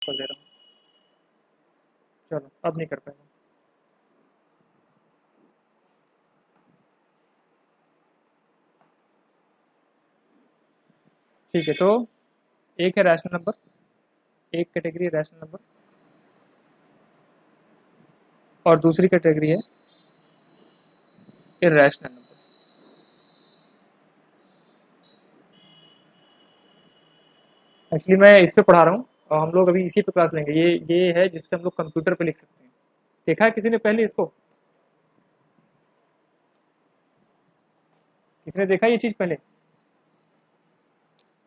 कर दे रहा हूँ। चलो अब नहीं कर पाएगा। ठीक है, तो एक है रैशनल नंबर, एक कैटेगरी है रैशनल नंबर और दूसरी कैटेगरी है इरैशनल नंबर। एक्चुअली मैं इस पे पढ़ा रहा हूँ और हम लोग अभी इसी पे क्लास लेंगे। ये है जिससे हम लोग कंप्यूटर पे लिख सकते हैं। देखा है किसी ने पहले इसको? किसी ने देखा ये चीज़ पहले?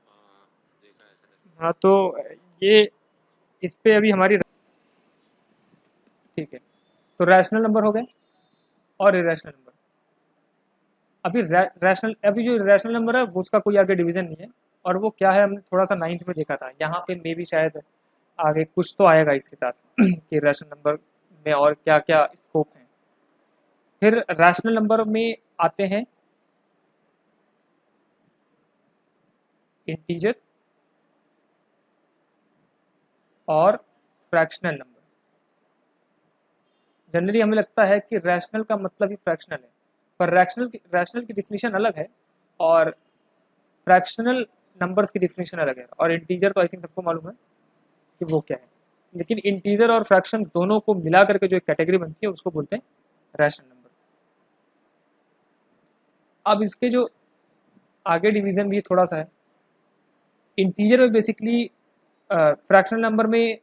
हाँ, देखा है सर। हाँ, तो ये इस पे अभी हमारी ठीक है। तो रैशनल नंबर हो गए और इरेशनल नंबर। अभी रैशनल, अभी जो रैशनल नंबर है वो उसका कोई आगे डिवीजन नहीं है। और वो क्या है, हमने थोड़ा सा नाइन्थ में देखा था, यहाँ पे मे भी शायद आगे कुछ तो आएगा इसके साथ कि रैशनल नंबर में और क्या क्या स्कोप है। फिर रैशनल नंबर में आते हैं इंटीजर और फ्रैक्शनल नंबर। जनरली हमें लगता है कि रैशनल का मतलब ही फ्रैक्शनल है, पर रैशनल की डिफिनीशन अलग है और फ्रैक्शनल नंबर्स की डिफिनीशन अलग है। और इंटीजर तो आई थिंक सबको मालूम है कि वो क्या है। लेकिन इंटीजर और फ्रैक्शन दोनों को मिला करके जो एक कैटेगरी बनती है उसको बोलते हैं रैशनल नंबर। अब इसके जो आगे डिवीजन भी थोड़ा सा है। इंटीजर में बेसिकली फ्रैक्शनल नंबर में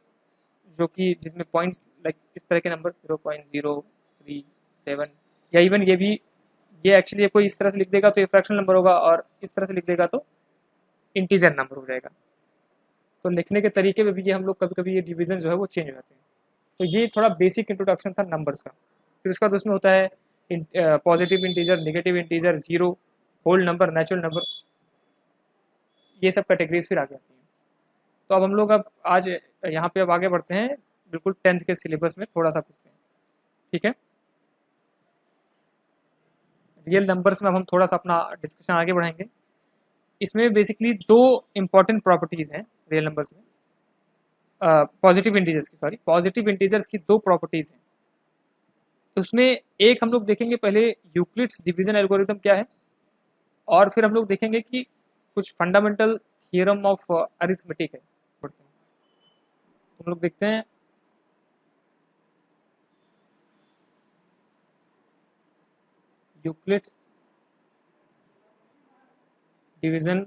जो कि जिसमें पॉइंट्स लाइक इस तरह के नंबर 0.037 या इवन ये भी, ये एक्चुअली कोई इस तरह से लिख देगा तो ये फ्रैक्शनल नंबर होगा और इस तरह से लिख देगा तो इंटीजर नंबर हो जाएगा। तो लिखने के तरीके में भी ये हम लोग कभी कभी ये डिवीजन जो है वो चेंज हो जाते हैं। तो ये थोड़ा बेसिक इंट्रोडक्शन था नंबर्स का। फिर उसके बाद उसमें होता है positive integer, negative integer, zero, whole number, natural number, ये सब कैटेगरीज फिर आगे आती हैं। तो अब हम लोग अब आज यहाँ पे अब आगे बढ़ते हैं, बिल्कुल टेंथ के सिलेबस में थोड़ा सा पूछते हैं। ठीक है, रियल नंबर्स में अब हम थोड़ा सा अपना डिस्कशन आगे बढ़ाएंगे। इसमें बेसिकली दो इंपॉर्टेंट प्रॉपर्टीज हैं रियल नंबर्स में, पॉजिटिव इंटीजर्स की, सॉरी, पॉजिटिव इंटीजर्स की दो प्रॉपर्टीज हैं। उसमें एक हम लोग देखेंगे पहले यूक्लिड्स डिवीजन एल्गोरिथम क्या है, और फिर हम लोग देखेंगे कि कुछ फंडामेंटल थियरम ऑफ अरिथमेटिक है। हम लोग देखते हैं यूक्लिड्स डिवीजन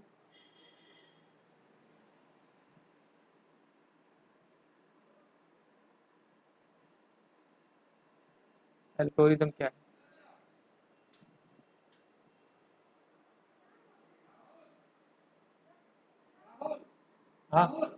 एल्गोरिथम क्या है। हाँ,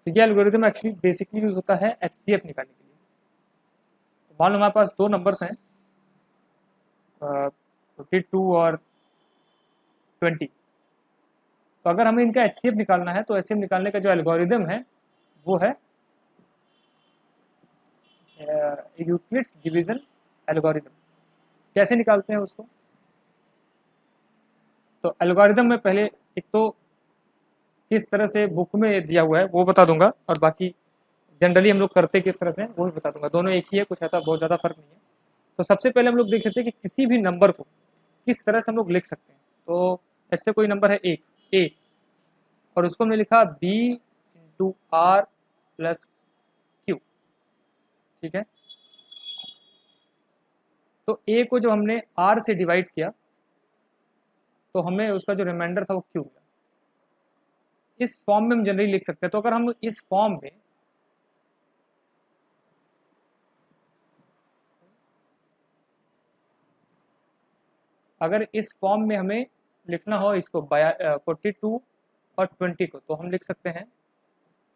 तो ये एल्गोरिथम एक्चुअली बेसिकली यूज होता है एचसीएफ निकालने के लिए। तो मान लो हमारे पास दो नंबर्स हैं, 42 और 20। तो अगर हमें इनका एचसीएफ निकालना है तो एचसीएफ निकालने का जो एल्गोरिदम है वो है यूक्लिड्स डिवीजन एल्गोरिदम। कैसे निकालते हैं उसको? तो एल्गोरिदम में पहले एक तो किस तरह से बुक में दिया हुआ है वो बता दूंगा, और बाकी जनरली हम लोग करते किस तरह से वो भी बता दूंगा। दोनों एक ही है, कुछ ऐसा बहुत ज़्यादा फर्क नहीं है। तो सबसे पहले हम लोग देख लेते हैं कि किसी भी नंबर को किस तरह से हम लोग लिख सकते हैं। तो ऐसे कोई नंबर है एक, ए, और उसको हमने लिखा B into R plus Q. ठीक है, तो ए को जब हमने आर से डिवाइड किया तो हमें उसका जो रिमाइंडर था वो क्यू मिला। इस फॉर्म में हम जनरली लिख सकते हैं। तो अगर हम इस फॉर्म में अगर इस फॉर्म में हमें लिखना हो इसको 42 और 20 को, तो हम लिख सकते हैं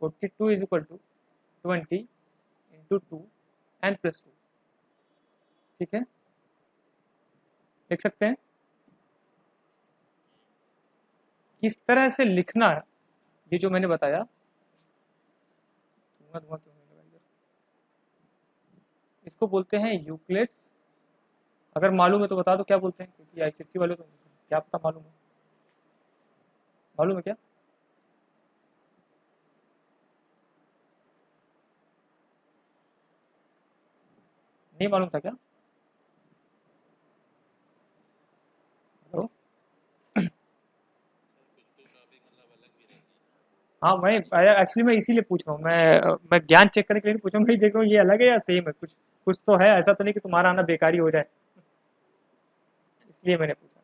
42 is equal to 20 into 2 N plus 2। ठीक है, लिख सकते हैं। किस तरह से लिखना है ये जो मैंने बताया, धुआं धुआं क्यों होने लगा इधर? इसको बोलते हैं यूक्लिड्स। अगर मालूम है तो बता दो क्या बोलते हैं, क्योंकि आईसीएससी वाले तो क्या पता मालूम है। मालूम है क्या? नहीं मालूम था क्या? हेलो? कुछ तो टॉपिक मतलब अलग भी रहते हैं। हाँ मैं एक्चुअली मैं इसीलिए पूछ रहा हूँ, मैं ज्ञान चेक करने के लिए नहीं पूछ रहा हूँ, मैं देख रहा हूँ ये अलग है या सेम है, कुछ कुछ तो है, ऐसा तो नहीं कि तुम्हारा आना बेकारी हो जाए, इसलिए मैंने पूछा।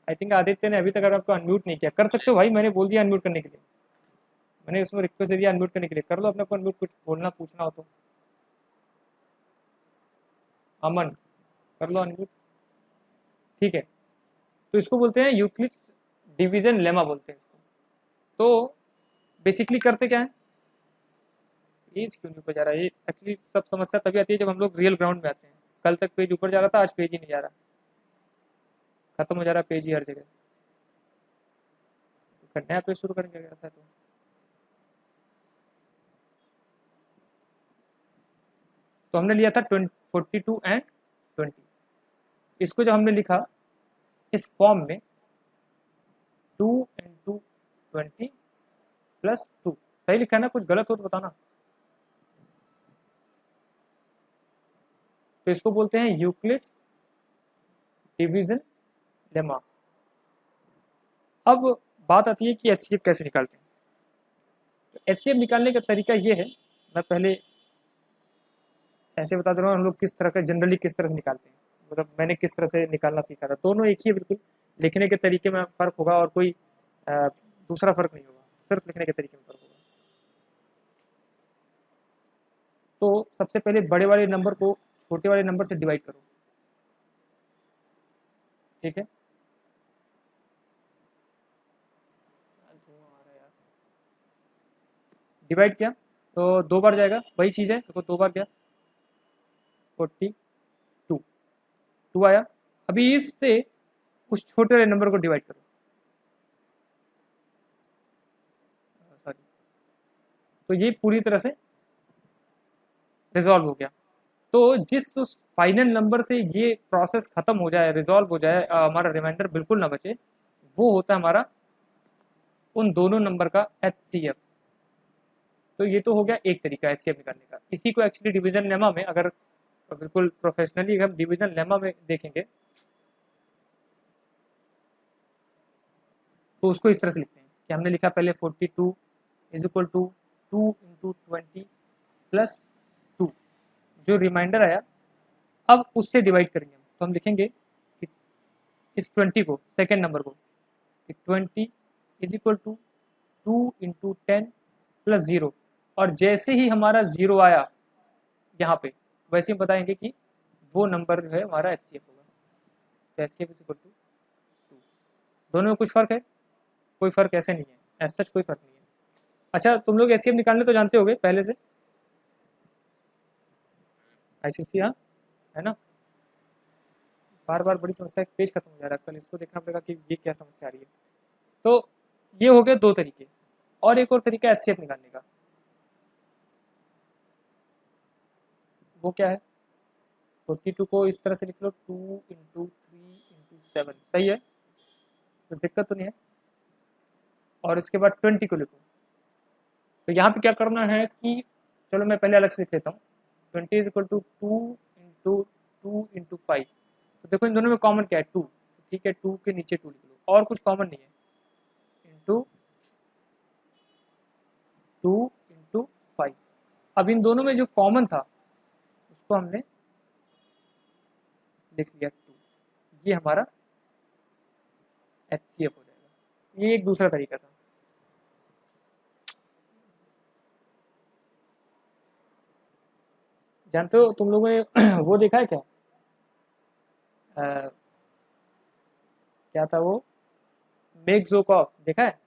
आई थिंक आदित्य ने अभी तक आपको अनम्यूट नहीं किया, कर सकते हो भाई, मैंने बोल दिया अनम्यूट करने के लिए, मैंने उसमें रिक्वेस्ट दे दिया अनम्यूट करने के लिए, कर लो अपने को अनम्यूट, कुछ बोलना पूछना हो तो। अमन, कर लो अनम्यूट। ठीक है, तो इसको बोलते हैं यूक्लिड्स डिवीजन लेमा बोलते हैं इसको। तो बेसिकली करते क्या है, पेज क्यों नहीं ऊपर जा रहा है, ये एक्चुअली सब समस्या तभी आती है जब हम लोग रियल ग्राउंड में आते हैं। कल तक पेज ऊपर जा रहा था, आज पेज ही नहीं जा रहा, खत्म हो जा रहा है पेज ही हर जगह। तो नया पेज शुरू करेंगे अगर ऐसा है तो हमने लिया था 42 एंड 20। इसको जब हमने लिखा इस फॉर्म में 2 × 20 +2, सही लिखा है ना, कुछ गलत हो तो बताना। तो इसको बोलते हैं यूक्लिड्स डिवीजन लेमा। अब बात आती है कि एचसीएफ कैसे निकालते हैं। तो एचसीएफ निकालने का तरीका ये है, मैं पहले ऐसे बता दे रहा हूँ हम लोग किस तरह का जनरली किस तरह से निकालते हैं, मतलब मैंने किस तरह से निकालना सीखा था। दोनों एक ही है बिल्कुल, लिखने के तरीके में फ़र्क होगा और कोई दूसरा फ़र्क नहीं होगा, सिर्फ लिखने के तरीके में फ़र्क होगा। तो सबसे पहले बड़े वाले नंबर को छोटे वाले नंबर से डिवाइड करो, ठीक है। डिवाइड किया तो 2 बार जाएगा, वही चीज़ है, देखो 2 बार क्या, 42, 2 आया। अभी इससे उस छोटे वाले नंबर को डिवाइड करो, सॉरी, तो ये पूरी तरह से रिजॉल्व हो गया। तो जिस उस फाइनल नंबर से ये प्रोसेस खत्म हो जाए, रिजॉल्व हो जाए, हमारा रिमाइंडर बिल्कुल ना बचे, वो होता है हमारा उन दोनों नंबर का एचसीएफ। तो ये तो हो गया एक तरीका एचसीएफ निकालने का। इसी को एक्चुअली डिवीजन लेमा में, अगर बिल्कुल प्रोफेशनली हम डिवीजन लेमा में देखेंगे तो उसको इस तरह से लिखते हैं कि हमने लिखा पहले 42 इज इक्वल टू 2 × 20 +2, जो रिमाइंडर आया अब उससे डिवाइड करेंगे हम, तो हम लिखेंगे कि इस 20 को, सेकेंड नंबर को, कि 20 इज इक्वल टू 2 × 10 +0, और जैसे ही हमारा 0 आया यहाँ पे, वैसे ही बताएंगे कि वो नंबर जो है हमारा एचसीएफ होगा। तो एचसीएफ इज इक्वल टू 2। दोनों में कुछ फर्क है? कोई फर्क ऐसे नहीं है, एज सच कोई फर्क नहीं है। अच्छा, तुम लोग एचसीएफ निकालने तो जानते होगे पहले से, आईसीसी, हाँ, है ना। बार बार बड़ी समस्या है, पेज खत्म हो जा रहा है, कल इसको देखना पड़ेगा कि ये क्या समस्या आ रही है। तो ये हो गए दो तरीके, और एक और तरीका एचसीएफ निकालने का, वो क्या है, 42 को इस तरह से लिख लो 2 × 3 × 7, सही है, तो दिक्कत तो नहीं है। और इसके बाद 20 को लिखो, तो यहाँ पे क्या करना है कि, चलो मैं पहले अलग से लिख लेता हूँ, 20 इज इक्वल टू 2 × 5। तो देखो इन दोनों में कॉमन क्या है, 2, ठीक है, 2 के नीचे 2 लिख लो, और कुछ कॉमन नहीं है, इंटू 2 × 5। अब इन दोनों में जो कॉमन था उसको हमने लिख लिया 2, ये हमारा एचसीएफ हो जाएगा। ये एक दूसरा तरीका था। जानते हो तुम लोगों ने वो देखा है क्या, क्या था वो, मेक जोकॉफ देखा है?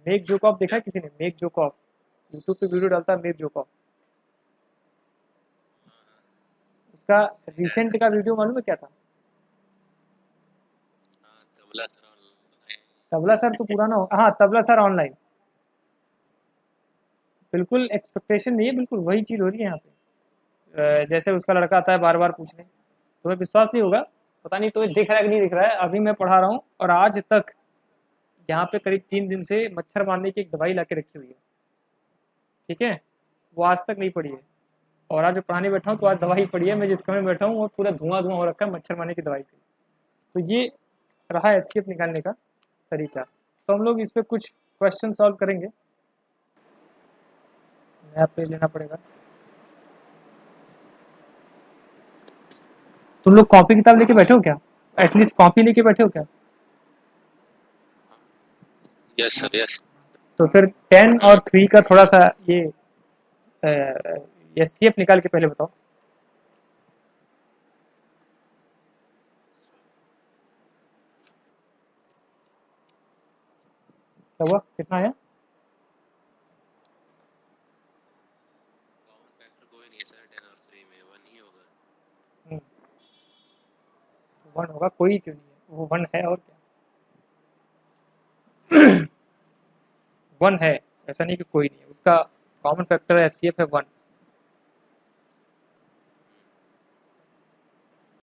मेक जोकॉफ देखा क्या? है किसी ने? मेक जोकॉफ, यूट्यूब पे वीडियो डालता है मेक जोकॉफ, हाँ हाँ, उसका देखा है रिसेंट ना। का वीडियो मालूम है क्या था? हाँ, tabla sir online. Tabla sir तो पुराना हो, हाँ तबला सर ऑनलाइन, बिल्कुल एक्सपेक्टेशन नहीं है, बिल्कुल वही चीज़ हो रही है यहाँ पे। जैसे उसका लड़का आता है बार बार पूछने, तुम्हें विश्वास नहीं होगा, पता नहीं तुम्हें दिख रहा है कि नहीं दिख रहा है, अभी मैं पढ़ा रहा हूँ और आज तक यहाँ पे करीब 3 दिन से मच्छर मारने की एक दवाई ला के रखी हुई है, ठीक है, वो आज तक नहीं पड़ी है। और आज मैं पढ़ाने बैठा हूँ तो आज दवाई पड़ी है, मैं जिस कमरे में बैठा हूँ वो पूरा धुआं धुआं हो रखा है मच्छर मारने की दवाई से। तो ये रहा एचसीएफ निकालने का तरीका। तो हम लोग इस पे कुछ क्वेश्चन सॉल्व करेंगे। नया पेज लेना पड़ेगा। तुम लोग कॉपी किताब लेके बैठे हो क्या? एटलीस्ट कॉपी लेके बैठे हो क्या? Yes sir yes. तो फिर 10 और 3 का थोड़ा सा ये एचसीएफ निकाल के पहले बताओ। क्या हुआ, कितना आया? कॉमन फैक्टर कोई नहीं है सर 10 और 3 में 1 ही होगा। 1 होगा, कोई क्यों नहीं है, वो 1 है और क्या। 1 है, ऐसा नहीं कि कोई नहीं है, उसका कॉमन फैक्टर एचसीएफ है 1।